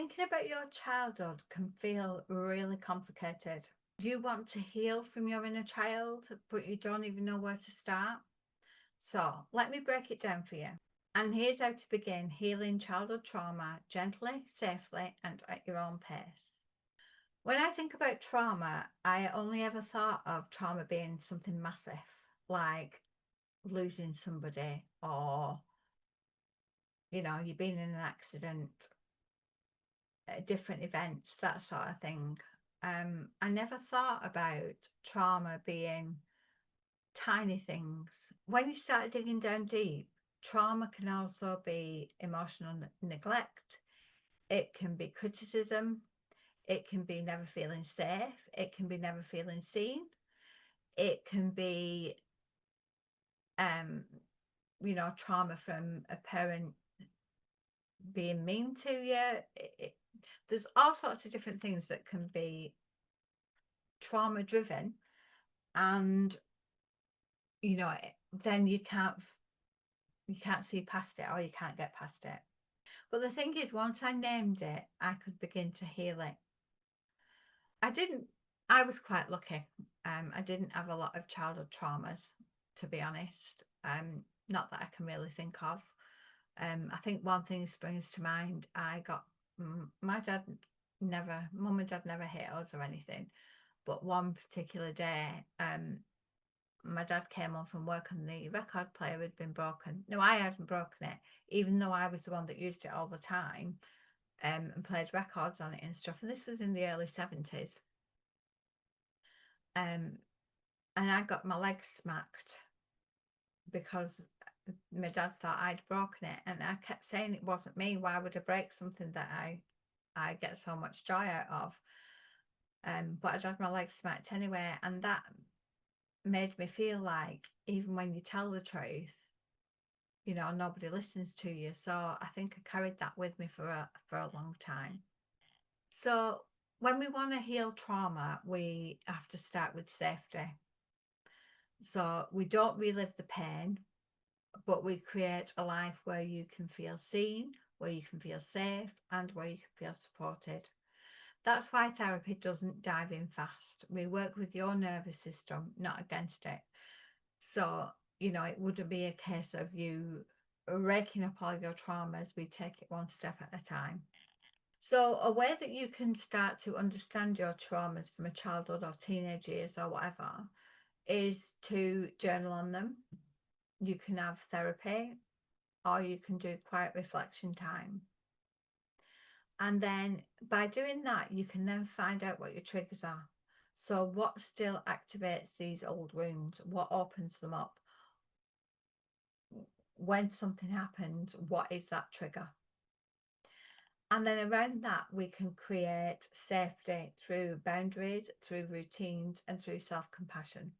Thinking about your childhood can feel really complicated. You want to heal from your inner child, but you don't even know where to start. So, let me break it down for you. And here's how to begin healing childhood trauma gently, safely, and at your own pace. When I think about trauma, I only ever thought of trauma being something massive, like losing somebody or, you being in an accident, different events, that sort of thing. I never thought about trauma being tiny things. When you start digging down deep, trauma can also be emotional neglect. It can be criticism. It can be never feeling safe. It can be never feeling seen. It can be, um, trauma from a parent being mean to you. There's all sorts of different things that can be trauma driven, and then you can't see past it, or you can't get past it. But the thing is, once I named it, I could begin to heal it. I was quite lucky. I didn't have a lot of childhood traumas, to be honest. Not that I can really think of. I think one thing springs to mind. I got my dad mum and dad never hit us or anything, but one particular day, my dad came home from work and the record player had been broken. No, I hadn't broken it, even though I was the one that used it all the time, and played records on it and stuff. And this was in the early 70s. And I got my leg smacked because my dad thought I'd broken it. And I kept saying it wasn't me. Why would I break something that I get so much joy out of? But I had my leg smacked anyway. And that made me feel like even when you tell the truth, nobody listens to you. So I think I carried that with me for a long time. So when we want to heal trauma, we have to start with safety. So we don't relive the pain, but we create a life where you can feel seen, where you can feel safe, and where you can feel supported. That's why therapy doesn't dive in fast. We work with your nervous system, not against it. So, it wouldn't be a case of you raking up all your traumas. We take it one step at a time. So, a way that you can start to understand your traumas from a childhood or teenage years or whatever is to journal on them. You can have therapy, or you can do quiet reflection time. And then by doing that, you can then find out what your triggers are. So, what still activates these old wounds? What opens them up? When something happens, what is that trigger? And then around that, we can create safety through boundaries, through routines, and through self-compassion.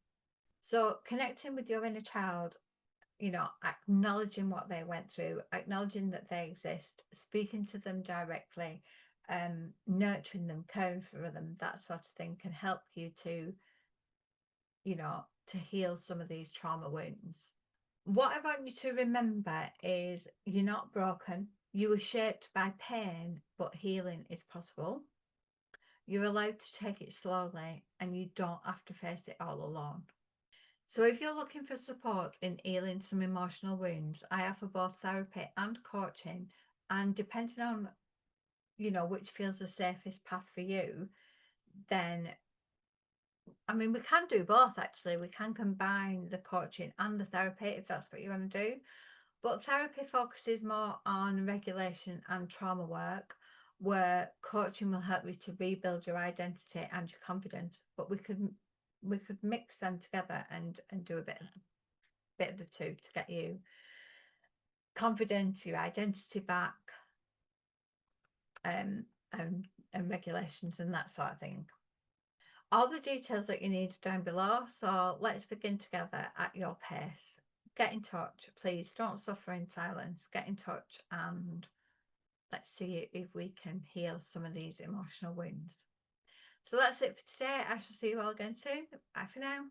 So connecting with your inner child, acknowledging what they went through, acknowledging that they exist, speaking to them directly, nurturing them, caring for them, that sort of thing can help you to, to heal some of these trauma wounds. What I want you to remember is you're not broken. You were shaped by pain, but healing is possible. You're allowed to take it slowly, and you don't have to face it all alone. So if you're looking for support in healing some emotional wounds, I offer both therapy and coaching. And depending on, which feels the safest path for you, then, we can do both actually. We can combine the coaching and the therapy if that's what you want to do. But therapy focuses more on regulation and trauma work, where coaching will help you to rebuild your identity and your confidence. But we could mix them together and do a bit of the two to get you confident, your identity back, and regulations and that sort of thing. All the details that you need down below. So let's begin together at your pace. Get in touch, please. Don't suffer in silence. Get in touch and let's see if we can heal some of these emotional wounds. So that's it for today. I shall see you all again soon. Bye for now.